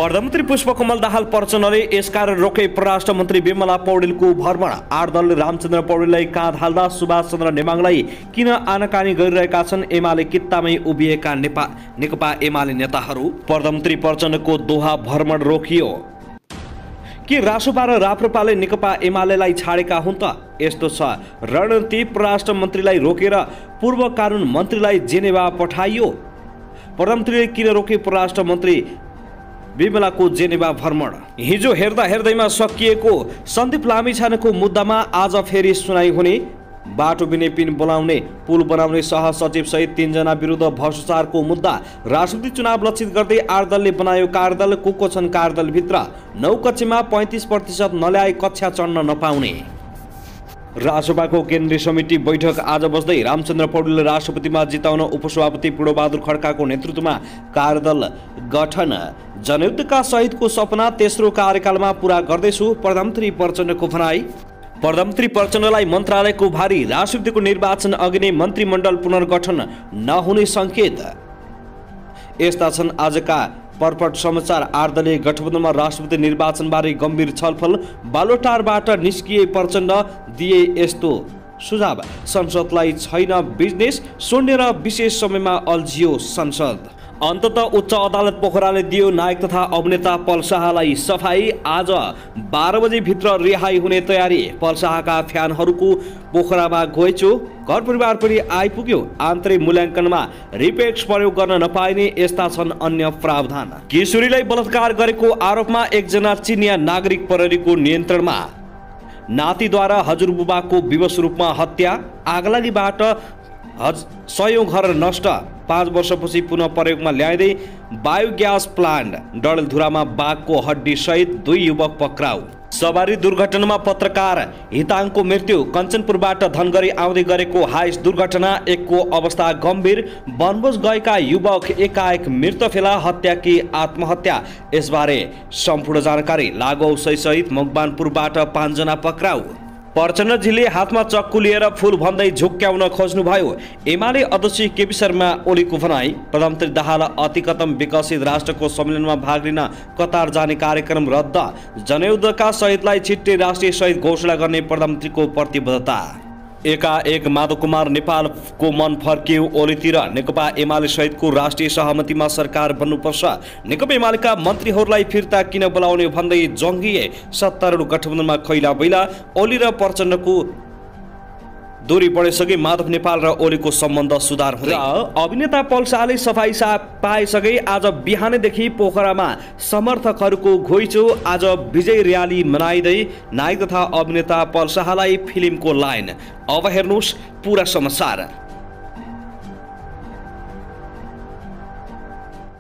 प्रधानमन्त्री पुष्पकमल दाहाल प्रचण्डले यसकारण रोके परराष्ट्र मन्त्री विमला पौडेलको भ्रमण। 8 दलले रामचन्द्र पौडेललाई काँध हाल्दा सुभाष चन्द्र नेमाङलाई किन आनाकानी गरिरहेका छन् एमाले कित्तामै उभिएका नेकपा एमाले नेताहरू। प्रधानमन्त्री प्रचण्डको दोहा भ्रमण रोकियो। के रासोपा र राप्रपाले नेकपा एमालेलाई छाडेका हुन् त? यस्तो छ रणनीति। परराष्ट्र मन्त्रीलाई रोकेर पूर्व कानुन मन्त्रीलाई जेनेभा पठाइयो। प्रधानमन्त्रीले किन रोके परराष्ट्र मन्त्री विमलाको जेनेभा भ्रमण। हिजो हेर्दा हेर्दैमा सकिएको सन्दीप लामिछानेको मुद्दामा आज फेरि सुनाइ हुने। बाटो बिनेपिन बोलाउने पुल बनाउने सहसचिव सहित 3 जना विरुद्ध भ्रष्टाचारको मुद्दा। राष्ट्रपति चुनाव लक्षित गर्दै 8 दलले बनायो कार्यदल। को छन् कार्यदलभित्र? 9 कक्षामा 35% नल्याए कक्षा चढ्न नपाउने। रासोपाको केन्द्रीय समिति बैठक आज बस्दै रामचन्द्र पौडेलले राष्ट्रपतिमा जिताउन उपसभापति पूर्णबहादुर खड्काको नेतृत्वमा कार्यदल गठन। जनयुद्धका शहीदको सपना तेस्रो कार्यकालमा पूरा गर्दैछु, प्रधानमन्त्री प्रचण्डको भनाई। प्रधानमन्त्री प्रचण्डलाई मन्त्रालयको भारी। राष्ट्रपतिको निर्वाचन अघि नै मन्त्रीमण्डल पुनर्गठन नहुने सङ्केत। यस्ता छन् आजका पर्पट समाचार। 8 दलीय गठबन्धनमा राष्ट्रपति निर्वाचनबारे गम्भीर छलफल। बालोटारबाट निस्किए प्रचण्ड दिए यस्तो सुझाव। संसदलाई छैन बिजनेस, शून्य र विशेष समयमा अल्झियो संसद। अन्ततः उच्च अदालत पोखराले दियो नायक तथा अभिनेता पल शाहलाई सफाई। आज 12 बजे भित्र रिहाई हुने तयारी। पल शाहका फ्यानहरूको पोखरामा घोइचो। घर परिवार पनि आइपुग्यो। आन्तरिक मूल्याङ्कनमा रिपेक्स प्रयोग गर्न नपाइने यस्ता छन् अन्य प्रावधान। किशोरीलाई बलात्कार गरेको आरोपमा 1 जना चिनिया नागरिक प्रहरीको नियन्त्रणमा। नातिद्वारा हजुरबुबाको विवश रूपमा हत्या। आगलागीबाट 100 घर नष्ट। 5 वर्षपछि पुनः प्रयोगमा ल्याइँदै बायोग्यास प्लान्ट। डडेलधुरामा बाघको हड्डी सहित 2 युवक पक्राउ। सवारी दुर्घटनामा पत्रकार हिताङको मृत्यु। कञ्चनपुरबाट धनगढी आउँदै गरेको हाइस दुर्घटना। एकको अवस्था गम्भीर। वनभोज गएका युवक एकाएक मृत फेला। हत्या कि आत्महत्या, यसबारे सम्पूर्ण जानकारी। लागु औषधिसहित मकवानपुरबाट 5 जना पक्राउ। प्रचण्डजीले हातमा चक्कु लिएर फूल भन्दै झुक्क्याउन खोज्नुभयो। एमाले अध्यक्ष केपी शर्मा ओलीको भनाई। प्रधानमन्त्री दाहाल अतिकतम विकसित राष्ट्रको सम्मेलनमा भाग लिन कतार जाने कार्यक्रम रद्द। जनयुद्धका शहीदलाई छिट्टै राष्ट्रिय शहीद घोषणा गर्ने प्रधानमन्त्रीको प्रतिबद्धता। एकाएक माधव कुमार नेपालको मन फर्कियो ओलीतिर। नेकपा एमाले सहितको राष्ट्रिय सहमतिमा सरकार बन्नुपर्छ। नेकपा एमालेका मन्त्रीहरूलाई फिर्ता किन बोलाउने भन्दै जङ्गिए सत्तारूढ गठबन्धनमा खैला बैला। ओली र प्रचण्डको दूरी बढिसके माधव नेपाल र ओलीको सम्बन्ध सुधार हुँदै। अभिनेता पल शाहले सफाई पाएसँगै आज बिहानैदेखि पोखरामा समर्थकहरूको घोइचो। आज विजय र्याली मनाइँदै नायक तथा अभिनेता पल शाहलाई फिल्मको लाइन। अब हेर्नुहोस् पूरा समाचार।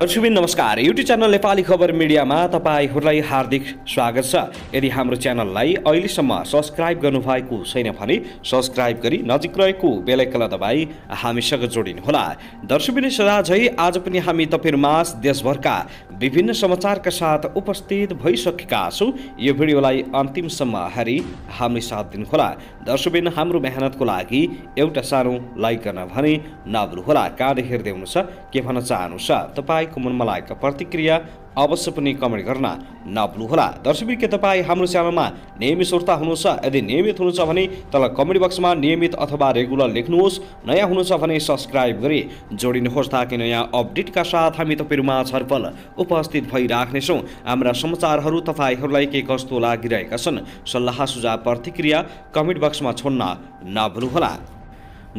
दर्शकबिन नमस्कार। युट्युब च्यानल नेपाली खबर मिडियामा तपाईहरूलाई हार्दिक स्वागत छ। यदि हाम्रो च्यानललाई अहिलेसम्म सब्स्क्राइब गर्नुभएको छैन भने सब्स्क्राइब गरी नजिक रहेको बेल आइकन दबाई हामीसँग जोडिनुहोला। दर्शकबिन सदा झै आज पनि हामी तपाईहरुमाझ देशभरका विभिन्न समाचारका साथ उपस्थित भइसकेका छौं। यो भिडियोलाई अन्तिमसम्म हेरी हामीले साथ दिनुहोला। दर्शकबिन हाम्रो मेहनतको लागि एउटा सानो लाइक गर्न भने नभुल्नुहोला। कहाँदेखि हेर्दै हुनुहुन्छ, के भन्न चाहनुहुन्छ, तपाईको मनमा लागेका प्रतिक्रिया अवश्य पनि कमेन्ट गर्न नभुल्नुहोला। दर्शकबिन के तपाईँ हाम्रो च्यानलमा नियमित श्रोता हुनुहुन्छ? यदि नियमित हुनुहुन्छ भने तल कमेन्ट बक्समा नियमित अथवा रेगुलर लेख्नुहोस्। नयाँ हुनुहुन्छ भने सब्स्क्राइब गरी जोडिनुहोस् ताकि नयाँ अपडेटका साथ हामी तपाईहरुमा छलफल उपस्थित भइराख्नेछौँ। हाम्रा समाचारहरू तपाईहरूलाई के कस्तो लागिरहेका छन्, सल्लाह सुझाव प्रतिक्रिया कमेन्ट बक्समा छोड्न नभुल्नुहोला।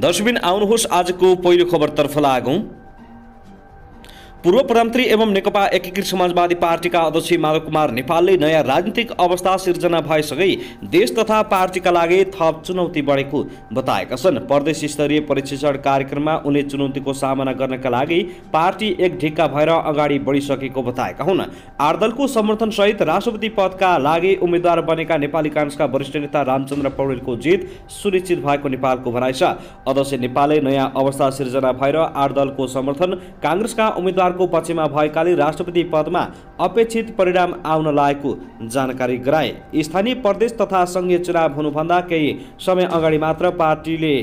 दर्शकबिन आउनुहोस् आजको पहिलो खबरतर्फ लागौं। पूर्व प्रधानमन्त्री एवं नेकपा एकीकृत समाजवादी पार्टीका अध्यक्ष माधव कुमार नेपालले नयाँ राजनीतिक अवस्था सिर्जना भएसँगै देश तथा पार्टीका लागि थप चुनौती बढेको बताएका छन्। प्रदेश स्तरीय प्रशिक्षण कार्यक्रममा उनले चुनौतीको सामना गर्नका लागि पार्टी एक ढिक्का भएर अगाडि बढिसकेको बताएका हुन्। 8 दलको समर्थन सहित राष्ट्रपति पदका लागि उम्मेद्वार बनेका नेपाली कांग्रेसका वरिष्ठ नेता रामचन्द्र पौडेलको जित सुनिश्चित भएको नेपालको भनाइ छ। अध्यक्ष नेपालले नयाँ अवस्था सिर्जना भएर 8 दलको समर्थन कांग्रेसका उम्मेद्वार को पक्षमा भएकाले राष्ट्रपति पदमा अपेक्षित परिणाम आउन लागेको जानकारी गराए। स्थानीय प्रदेश तथा संघीय चुनाव हुनुभन्दा केही समय अगाडि मात्र पार्टीले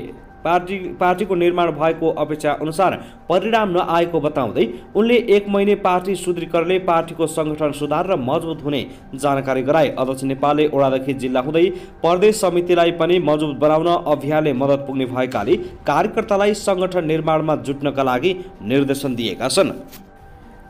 पार्टीको निर्माण भएको अपेक्षा अनुसार परिणाम नआएको बताउँदै उनले 1 महिने पार्टी सुदृढीकरणले पार्टीको संगठन सुधार र मजबुत हुने जानकारी गराए। अध्यक्ष नेपालले वडादेखि जिल्ला हुँदै प्रदेश समितिलाई पनि मजबुत बनाउन अभियानले मद्दत पुग्ने भएकाले कार्यकर्तालाई संगठन निर्माणमा जुट्नका लागि निर्देशन दिएका छन्।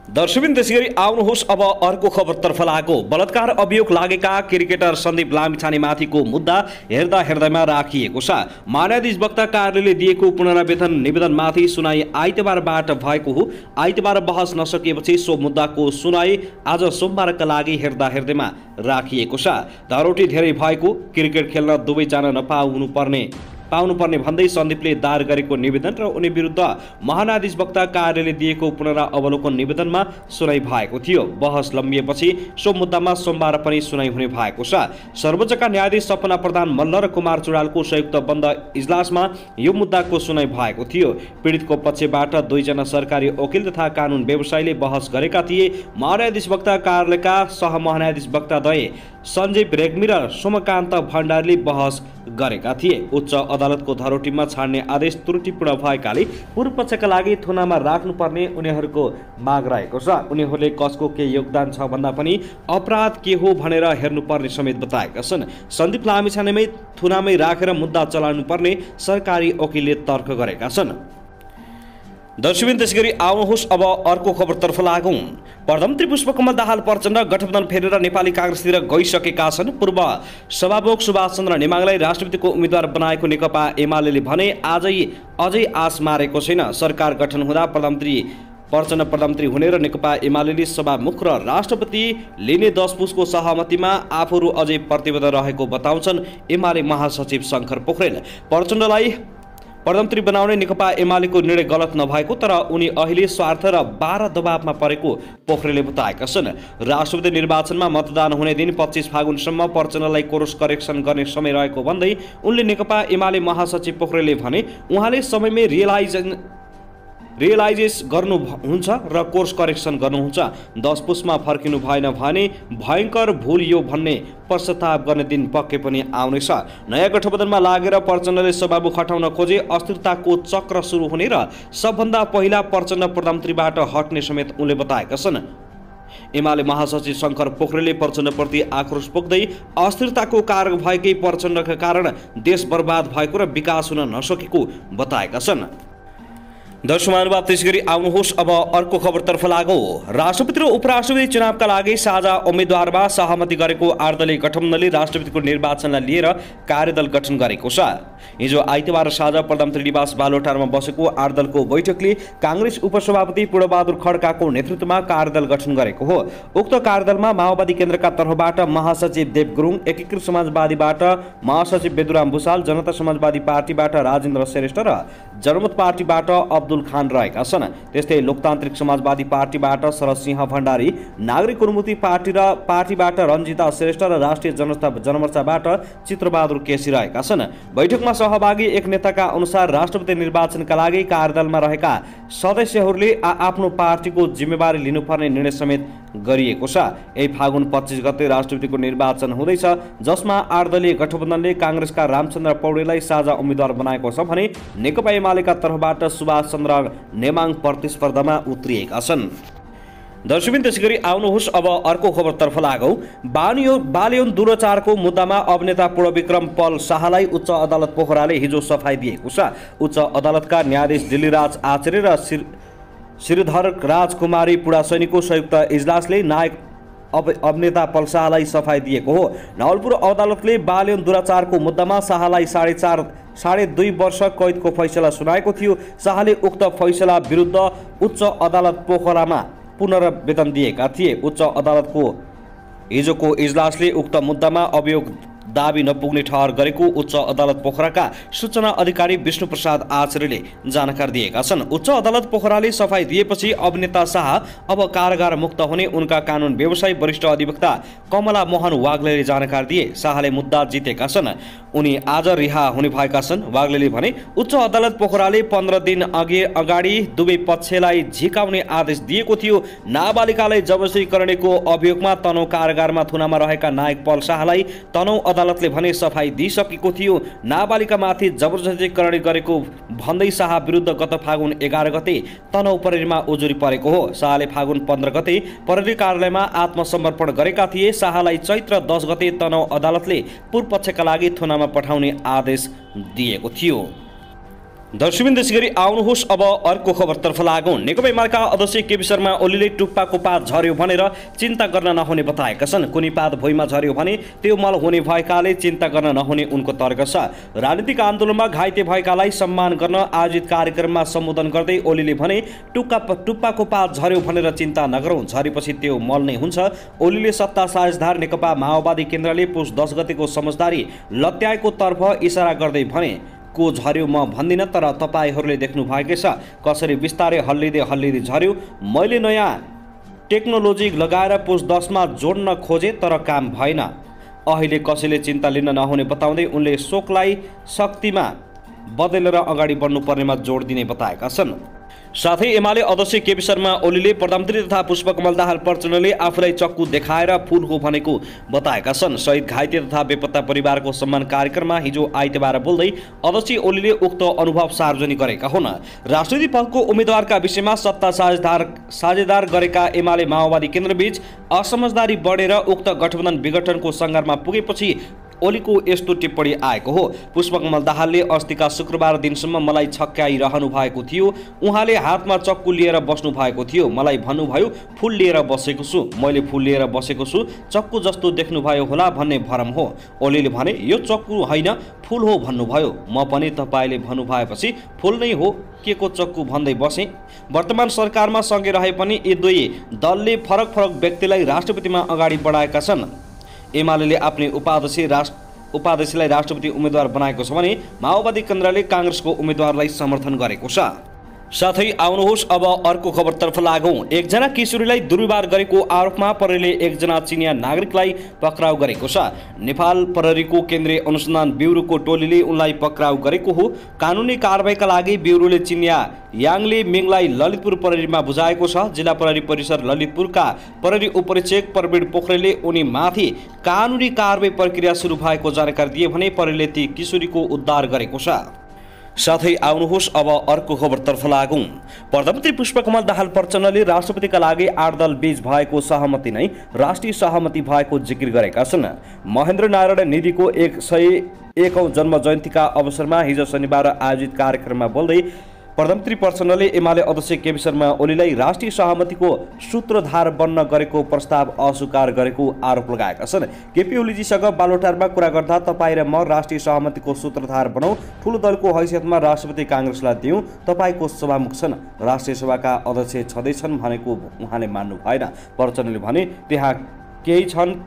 दर्शकबिन त्यसैगरी आउनुहोस् अब अर्को खबरतर्फ लागो। बलात्कार अभियोग लागेका क्रिकेटर सन्दीप लामिछानेमाथिको मुद्दा हेर्दामा राखिएको छ। महान्यायाधीश वक्ता कार्यालयले दिएको पुनरावेदन निवेदनमाथि सुनाई आइतबारबाट भएको हो। आइतबार बहस नसकिएपछि सो मुद्दाको सुनाई आज सोमबारका लागि हेर्दामा राखिएको छ। धरोटी धेरै भएको, क्रिकेट खेल्न दुवैजना पाउनुपर्ने भन्दै सन्दीपले दायर गरेको निवेदन र उनी विरुद्ध महान्यायाधीश वक्ता कार्यालयले दिएको पुनरावलोकन निवेदनमा सुनाई भएको थियो। बहस लम्बिएपछि सो मुद्दामा सोमबार पनि सुनाई हुने भएको छ। सर्वोच्चका न्यायाधीश सपना प्रधान मल्ल र कुमार चुडालको संयुक्त बन्द इजलासमा यो मुद्दाको सुनाई भएको थियो। पीडितको पक्षबाट 2 जना सरकारी वकिल तथा कानुन व्यवसायीले बहस गरेका थिए। महान्यायाधीश वक्ता कार्यालयका सहमहान्यायाधीश वक्ताद्वय सञ्जीव रेग्मी र सोमकान्त भण्डारीले बहस गरेका थिए। उच्च अदालतको धरोटीमा छाड्ने आदेश त्रुटिपूर्ण भएकाले पूर्व पक्षका लागि थुनामा राख्नुपर्ने उनीहरूको माग रहेको छ। उनीहरूले कसको के योगदान छ भन्दा पनि अपराध के हो भनेर हेर्नुपर्ने समेत बताएका छन्। सन्दीप लामिछानेमै थुनामै राखेर मुद्दा चलाउनुपर्ने सरकारी वकिलले तर्क गरेका छन्। दर्शकबिन त्यसैगरी आउनुहोस् अब अर्को खबरतर्फ लागौं। प्रधानमन्त्री पुष्पकमल दाहाल प्रचण्ड गठबन्धन फेरेर नेपाली कांग्रेसतिर गइसकेका छन्। पूर्व सभामुख सुभाष चन्द्र नेमाङलाई राष्ट्रपतिको उम्मेद्वार बनाएको नेकपा एमाले भने अझै आश मारेको छैन। सरकार गठन हुँदा प्रधानमन्त्री हुने र नेकपा एमाले सभामुख र राष्ट्रपति लिने 10 पुसको सहमतिमा आफूहरू अझै प्रतिबद्ध रहेको बताउँछन् एमाले महासचिव शङ्कर पोखरेल। प्रचण्डलाई प्रधानमन्त्री बनाउने नेकपा एमालेको निर्णय गलत नभएको तर उनी अहिले स्वार्थ र 12 दबावमा परेको पोखरेलले बताएका छन्। राष्ट्रपति निर्वाचनमा मतदान हुने दिन 25 फागुनसम्म प्रचण्डलाई कोर्स करेक्सन गर्ने समय रहेको भन्दै उनले नेकपा एमाले महासचिव पोखरेलले भने उहाँले समयमै रियलाइजेस गर्नुहुन्छ र कोर्स करेक्सन गर्नुहुन्छ। 10 पुसमा फर्किनु भएन भने भयङ्कर भूल यो भन्ने पश्चाताप गर्ने दिन पक्कै पनि आउनेछ। नयाँ गठबन्धनमा लागेर प्रचण्डले सभामुख हटाउन खोजे अस्थिरताको चक्र सुरु हुने र सबभन्दा पहिला प्रचण्ड प्रधानमन्त्रीबाट हट्ने समेत उनले बताएका छन्। एमाले महासचिव शङ्कर पोखरेलले प्रचण्डप्रति आक्रोश पोख्दै अस्थिरताको कारण भएकै प्रचण्डका कारण देश बर्बाद भएको र विकास हुन नसकेको बताएका छन्। दर्शक महानुभाव त्यसैगरी आउनुहोस् अब अर्को खबरतर्फ लागौ। राष्ट्रपति र उपराष्ट्रपति चुनावका लागि साझा उम्मेद्वारमा सहमति गरेको 8 दलीय गठबन्धनले राष्ट्रपतिको निर्वाचनलाई लिएर कार्यदल गठन गरेको छ। हिजो आइतबार साझा प्रधानमन्त्री निवास बालुवाटारमा बसेको 8 दलको बैठकले कांग्रेस उपसभापति पूर्णबहादुर खड्काको नेतृत्वमा कार्यदल गठन गरेको हो। उक्त कार्यदलमा माओवादी केन्द्रका तर्फबाट महासचिव देव गुरुङ, एकीकृत समाजवादीबाट महासचिव बेदुराम भुसाल, जनता समाजवादी पार्टीबाट राजेन्द्र श्रेष्ठ र जनमत पार्टीबाट अब्दुल खान रहेका छन्। त्यस्तै लोकतान्त्रिक समाजवादी पार्टीबाट शरद सिंह भण्डारी, नागरिक उन्मुक्ति पार्टीबाट रञ्जिता श्रेष्ठ र राष्ट्रिय जनमोर्चाबाट चित्रबहादुर केसी रहेका छन्। बैठकमा सहभागी एक नेताका अनुसार राष्ट्रपति निर्वाचनका लागि कार्यदलमा रहेका सदस्यहरूले आफ्नो पार्टीको जिम्मेवारी लिनुपर्ने निर्णय समेत गरिएको छ। यही फागुन 25 गते राष्ट्रपतिको निर्वाचन हुँदैछ, जसमा 8 दलीय गठबन्धनले कांग्रेसका रामचन्द्र पौडेललाई साझा उम्मेद्वार बनाएको छ भने नेकपा एमालेका तर्फबाट सुभाष चन्द्र नेमाङ प्रतिस्पर्धामा उत्रिएका छन्। दर्शकबिन त्यसैगरी आउनुहोस् अब अर्को खबरतर्फ लागौ। बालयौन दुराचारको मुद्दामा अभिनेता पूर्णविक्रम पल शाहलाई उच्च अदालत पोखराले हिजो सफाई दिएको छ। उच्च अदालतका न्यायाधीश दिल्लीराज आचार्य र श्रीधर राजकुमारी पुडासैनीको संयुक्त इजलासले नायक अभिनेता पल शाहलाई सफाई दिएको हो। नवलपुर अदालतले बालयौन दुराचारको मुद्दामा शाहलाई 2.5 वर्ष कैदको फैसला सुनाएको थियो। शाहले उक्त फैसला विरुद्ध उच्च अदालत पोखरामा पुनरावेदन दिएका थिए। उच्च अदालतको हिजोको इजलासले उक्त मुद्दामा अभियोग दाबी नपुग्ने ठहर गरेको उच्च अदालत पोखराका सूचना अधिकारी विष्णु प्रसाद आचार्यले जानकारी दिएका छन्। उच्च अदालत पोखराले सफाई दिएपछि अभिनेता शाह अब कारागार मुक्त हुने उनका कानुन व्यवसायी वरिष्ठ अधिवक्ता कमला मोहन वाग्लेले जानकारी दिए। शाहले मुद्दा जितेका छन्, उनी आज रिहा हुने भएका छन्। वाग्लेले भने उच्च अदालत पोखराले 15 दिन अगाडि दुवै पक्षलाई झिकाउने आदेश दिएको थियो। नाबालिकालाई जबरजस्ती गर्नेको अभियोगमा तनहुँ कारागारमा थुनामा रहेका नायक पल शाहलाई तनहुँ अदालतले भने सफाई दिइसकेको थियो। नाबालिकामाथि जबरजस्ती गरेको भन्दै शाह विरुद्ध गत फागुन 11 गते तनहुँ प्रहरीमा उजुरी परेको हो। शाहले फागुन 15 गते प्रहरी कार्यालयमा आत्मसमर्पण गरेका थिए। शाहलाई चैत्र 10 गते तनहुँ अदालतले पूर्वपक्षका लागि थुनामा पठाउने आदेश दिएको थियो। दर्शकबिन त्यसै गरी आउनुहोस् अब अर्को खबरतर्फ लागौँ। नेकपा एमालेका अध्यक्ष केपी शर्मा ओलीले टुप्पाको पात झर्यो भनेर चिन्ता गर्न नहुने बताएका छन्। कुनै पात भुइँमा झर्यो भने त्यो मल हुने भएकाले चिन्ता गर्न नहुने उनको तर्क छ। राजनीतिक आन्दोलनमा घाइते भएकालाई सम्मान गर्न आयोजित कार्यक्रममा सम्बोधन गर्दै ओलीले भने टुप्पाको पात झर्यो भनेर चिन्ता नगरौँ, झरेपछि त्यो मल नै हुन्छ। ओलीले सत्ता साझेदार नेकपा माओवादी केन्द्रले पुस 10 गतेको समझदारी लत्याएको तर्फ इसारा गर्दै भने को झर्यो म भन्दिनँ, तर तपाईहरूले देख्नु भएकै छ कसरी बिस्तारै हल्लिँदै झर्यो। मैले नयाँ टेक्नोलोजी लगाएर पुस 10 मा जोड्न खोजेँ तर काम भएन। अहिले कसैले चिन्ता लिन नहुने बताउँदै उनले शोकलाई शक्तिमा बदलेर अगाडि बढ्नुपर्नेमा जोड दिने बताएका छन्। साथै एमाले अध्यक्ष केपी शर्मा ओलीले प्रधानमन्त्री तथा पुष्पकमल दाहाल प्रचण्डले आफूलाई चक्कु देखाएर फुल हो भनेको बताएका छन्। शहीद घाइते तथा बेपत्ता परिवारको सम्मान कार्यक्रममा हिजो आइतबार बोल्दै अध्यक्ष ओलीले उक्त अनुभव सार्वजनिक गरेका हुन्। राष्ट्रिय पक्षको उम्मेद्वारका विषयमा सत्ता साझेदार गरेका एमाले माओवादी केन्द्रबीच असमझदारी बढेर उक्त गठबन्धन विघटनको सङ्घारमा पुगेपछि ओलीको यस्तो टिप्पणी आएको हो। पुष्पकमल दाहालले अस्तिका शुक्रबार दिनसम्म मलाई छक्क्याइरहनु भएको थियो। उहाँले हातमा चक्कु लिएर बस्नु भएको थियो। मलाई भन्नुभयो फुल लिएर बसेको छु। मैले फुल लिएर बसेको छु, चक्कु जस्तो देख्नुभयो होला भन्ने भरम हो। ओलीले भने यो चक्कु होइन फुल हो भन्नुभयो। म पनि तपाईँले भन्नुभएपछि फुल नै हो के को चक्कु भन्दै बसेँ। वर्तमान सरकारमा सँगै रहे पनि यी दुई दलले फरक व्यक्तिलाई राष्ट्रपतिमा अगाडि बढाएका छन्। एमाले आफ्नै उपाध्यक्षलाई राष्ट्रपति उम्मेद्वार बनाएको छ भने माओवादी केन्द्रले काङ्ग्रेसको उम्मेद्वारलाई समर्थन गरेको छ। साथै आउनुहोस् अब अर्को खबरतर्फ लागौँ। एकजना किशोरीलाई दुर्व्यवहार गरेको आरोपमा प्रहरीले एकजना चिनिया नागरिकलाई पक्राउ गरेको छ। नेपाल प्रहरीको केन्द्रीय अनुसन्धान ब्युरोको टोलीले उनलाई पक्राउ गरेको हो। कानुनी कारबाहीका लागि ब्युरोले चिनिया याङले मिङलाई ललितपुर प्रहरीमा बुझाएको छ। जिल्ला प्रहरी परिसर ललितपुरका प्रहरी उपरीक्षक प्रवीण पोखरेलले उनीमाथि कानुनी कारबाही प्रक्रिया सुरु भएको जानकारी दिए भने प्रहरीले ती किशोरीको उद्धार गरेको छ। साथै आउनुहोस् अब अर्को खबरतर्फ लागौँ। प्रधानमन्त्री पुष्पकमल दाहाल प्रचण्डले राष्ट्रपतिका लागि 8 दल बीच भएको सहमति नै राष्ट्रिय सहमति भएको जिकिर गरेका छन्। महेन्द्र नारायण निधिको 101औं जन्म जयन्तीका अवसरमा हिजो शनिबार आयोजित कार्यक्रममा बोल्दै प्रधानमन्त्री प्रचण्डले एमाले अध्यक्ष केपी शर्मा ओलीलाई राष्ट्रिय सहमतिको सूत्रधार बन्न गरेको प्रस्ताव अस्वीकार गरेको आरोप लगाएका छन्। केपी ओलीजीसँग बालोटारमा कुरा गर्दा तपाईँ र म राष्ट्रिय सहमतिको सूत्रधार बनाऊ, ठुलो दलको हैसियतमा राष्ट्रपति काङ्ग्रेसलाई दिउँ, तपाईँको सभामुख छन्, राष्ट्रिय सभाका अध्यक्ष छँदैछन् भनेको उहाँले मान्नु भएन। प्रचण्डले भने त्यहाँ केही छन्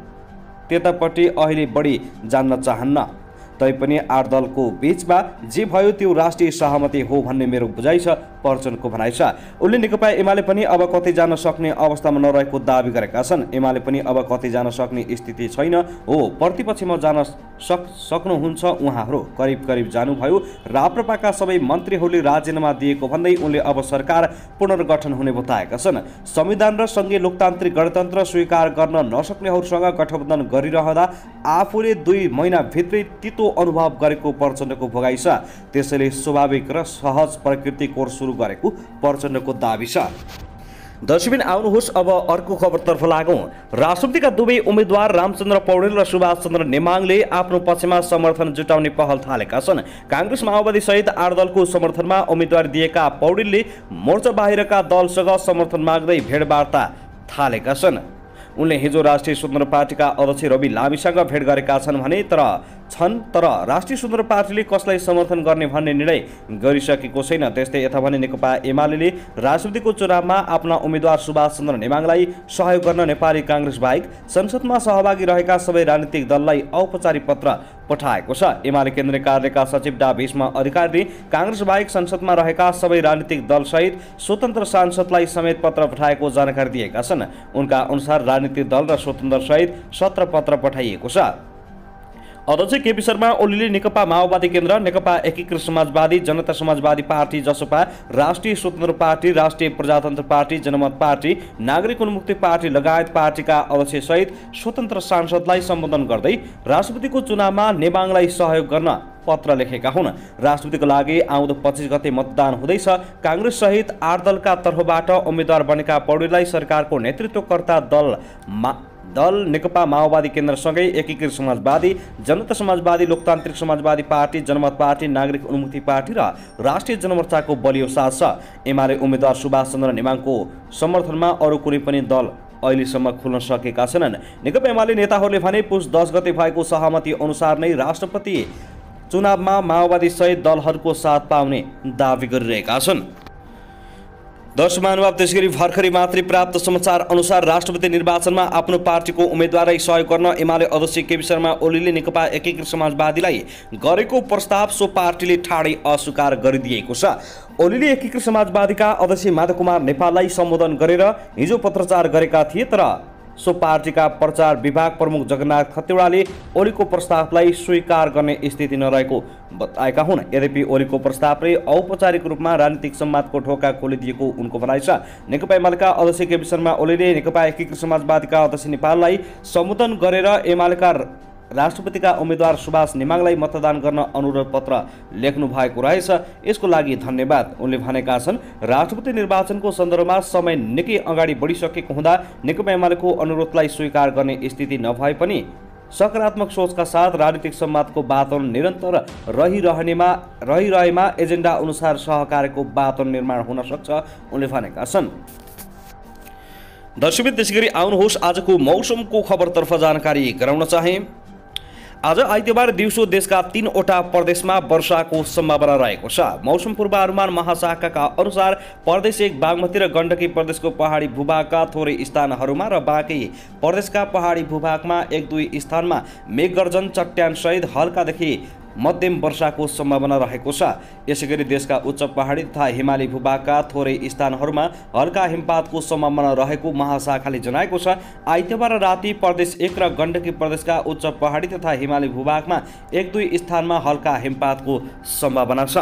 त्यतापट्टि अहिले बढी जान्न चाहन्न, तैपनि 8 दलको बीचमा जे भयो त्यो राष्ट्रिय सहमति हो भन्ने मेरो बुझाइ छ, प्रचण्डको भनाइ छ। उनले नेकपा एमाले पनि अब कतै जान सक्ने अवस्थामा नरहेको दावी गरेका छन्। एमाले पनि अब कतै जान सक्ने स्थिति छैन हो, प्रतिपक्षमा जान सक्नुहुन्छ उहाँहरू, करिब जानुभयो। राप्रपाका सबै मन्त्रीहरूले राजीनामा दिएको भन्दै उनले अब सरकार पुनर्गठन हुने बताएका छन्। संविधान र सङ्घीय लोकतान्त्रिक गणतन्त्र स्वीकार गर्न नसक्नेहरूसँग गठबन्धन गरिरहँदा आफूले 2 महिनाभित्रै तितो अनुभव गरेको प्रचण्डको भोगाइ छ। त्यसैले स्वाभाविक र सहज प्रकृति कोर्स सुरु गरेको प्रचण्डको दाबी छ। दर्शकबिन आउनुहोस् अब अर्को खबरतर्फ लागौँ। राष्ट्रपतिका दुवै उम्मेद्वार रामचन्द्र पौडेल र सुभाष चन्द्र नेमाङले आफ्नो पक्षमा समर्थन जुटाउने पहल थालेका छन्। काङ्ग्रेस माओवादी सहित 8 दलको समर्थनमा उम्मेद्वार दिएका पौडेलले मोर्चा बाहिरका दलसँग समर्थन माग्दै भेटवार्ता थालेका छन्। उनले हिजो राष्ट्रिय स्वतन्त्र पार्टीका अध्यक्ष रवि लामीसँग भेट गरेका तर राष्ट्रिय स्वतन्त्र पार्टीले कसलाई समर्थन गर्ने भन्ने निर्णय गरिसकेको छैन। त्यस्तै यता भने नेकपा एमाले राष्ट्रपतिको चुनावमा आफ्ना उम्मेद्वार सुभाष चन्द्र नेमाङलाई सहयोग गर्न नेपाली काङ्ग्रेस बाहेक संसदमा सहभागी रहेका सबै राजनीतिक दललाई औपचारिक पत्र पठाएको छ। एमाले केन्द्रीय कार्यालयका सचिव डा भीष्म अधिकारीले काङ्ग्रेस बाहेक संसदमा रहेका सबै राजनीतिक दलसहित स्वतन्त्र सांसदलाई समेत पत्र पठाएको जानकारी दिएका छन्। उनका अनुसार राजनीतिक दल र स्वतन्त्र सहित 17 पत्र पठाइएको छ। अध्यक्ष केपी शर्मा ओलीले नेकपा माओवादी केन्द्र, नेकपा एकीकृत समाजवादी, जनता समाजवादी पार्टी, जसपा, राष्ट्रिय स्वतन्त्र पार्टी, राष्ट्रिय प्रजातन्त्र पार्टी, जनमत पार्टी, नागरिक उन्मुक्ति पार्टी लगायत पार्टीका अध्यक्षसहित स्वतन्त्र सांसदलाई सम्बोधन गर्दै राष्ट्रपतिको चुनावमा नेमाङलाई सहयोग गर्न पत्र लेखेका हुन्। राष्ट्रपतिको लागि आउँदो 25 गते मतदान हुँदैछ। कांग्रेस सहित 8 दलका तर्फबाट उम्मेद्वार बनेका पौडेललाई सरकारको नेतृत्वकर्ता दल नेकपा माओवादी केन्द्रसँगै एकीकृत समाजवादी, जनता समाजवादी, लोकतान्त्रिक समाजवादी पार्टी, जनमत पार्टी, नागरिक उन्मुक्ति पार्टी र राष्ट्रिय जनमोर्चाको बलियो साथ छ। एमाले उम्मेद्वार सुभाष चन्द्र नेमाङको समर्थनमा अरू कुनै पनि दल अहिलेसम्म खुल्न सकेका छैनन्। नेकपा एमाले नेताहरूले भने पुस 10 गते भएको सहमति अनुसार नै राष्ट्रपति चुनावमा माओवादी सहित दलहरूको साथ पाउने दावी गरिरहेका छन्। दर्शक महानुभाव, त्यसैगरी भर्खरै मात्रै प्राप्त समाचार अनुसार राष्ट्रपति निर्वाचनमा आफ्नो पार्टीको उम्मेद्वारलाई सहयोग गर्न एमाले अध्यक्ष केपी शर्मा ओलीले नेकपा एकीकृत समाजवादीलाई गरेको प्रस्ताव सो पार्टीले ठाडै अस्वीकार गरिदिएको छ। ओलीले एकीकृत समाजवादीका अध्यक्ष माधव कुमार नेपाललाई सम्बोधन गरेर हिजो पत्रचार गरेका थिए, तर सो पार्टीका प्रचार विभाग प्रमुख जगन्नाथ खतिवड़ाले ओलीको प्रस्तावलाई स्वीकार गर्ने स्थिति नरहेको बताएका हुन्। यद्यपि ओलीको प्रस्तावले औपचारिक रूपमा राजनीतिक संवादको ढोका खोलिदिएको उनको भनाइ छ। नेकपा एमालेका अध्यक्ष केपी शर्मा ओलीले नेकपा एकीकृत समाजवादीका अध्यक्ष नेपाललाई सम्बोधन गरेर एमालेका राष्ट्रपतिका उम्मेद्वार सुभाष नेमाङलाई मतदान गर्न अनुरोध पत्र लेख्नु भएको रहेछ। यसको लागि धन्यवाद। उनले भनेका छन्, राष्ट्रपति निर्वाचनको सन्दर्भमा समय निकै अगाडि बढिसकेको हुँदा नेकपा एमालेको अनुरोधलाई स्वीकार गर्ने स्थिति नभए पनि सकारात्मक सोचका साथ राजनीतिक संवादको वातावरण निरन्तर रहिरहेमा एजेन्डा अनुसार सहकार्यको वातावरण निर्माण हुन सक्छ, उनले भनेका छन्। दर्शक, त्यसैगरी आउनुहोस् आजको मौसमको खबरतर्फ जानकारी गराउन चाहे। आज आइतबार दिउँसो देशका 3वटा प्रदेशमा वर्षाको सम्भावना रहेको छ। मौसम पूर्वानुमान महाशाखाका अनुसार प्रदेश 1 बागमती र गण्डकी प्रदेशको पहाडी भूभागका थोरै स्थानहरूमा र बाँकी प्रदेशका पहाडी भूभागमा 1-2 स्थानमा मेघगर्जन चट्यानसहित हल्कादेखि मध्यम वर्षाको सम्भावना रहेको छ। यसैगरी देशका उच्च पहाडी तथा हिमाली भूभागका थोरै स्थानहरूमा हल्का हिमपातको सम्भावना रहेको महाशाखाले जनाएको छ। आइतबार राति प्रदेश 1 र गण्डकी प्रदेशका उच्च पहाडी तथा हिमाली भूभागमा 1-2 स्थानमा हल्का हिमपातको सम्भावना छ।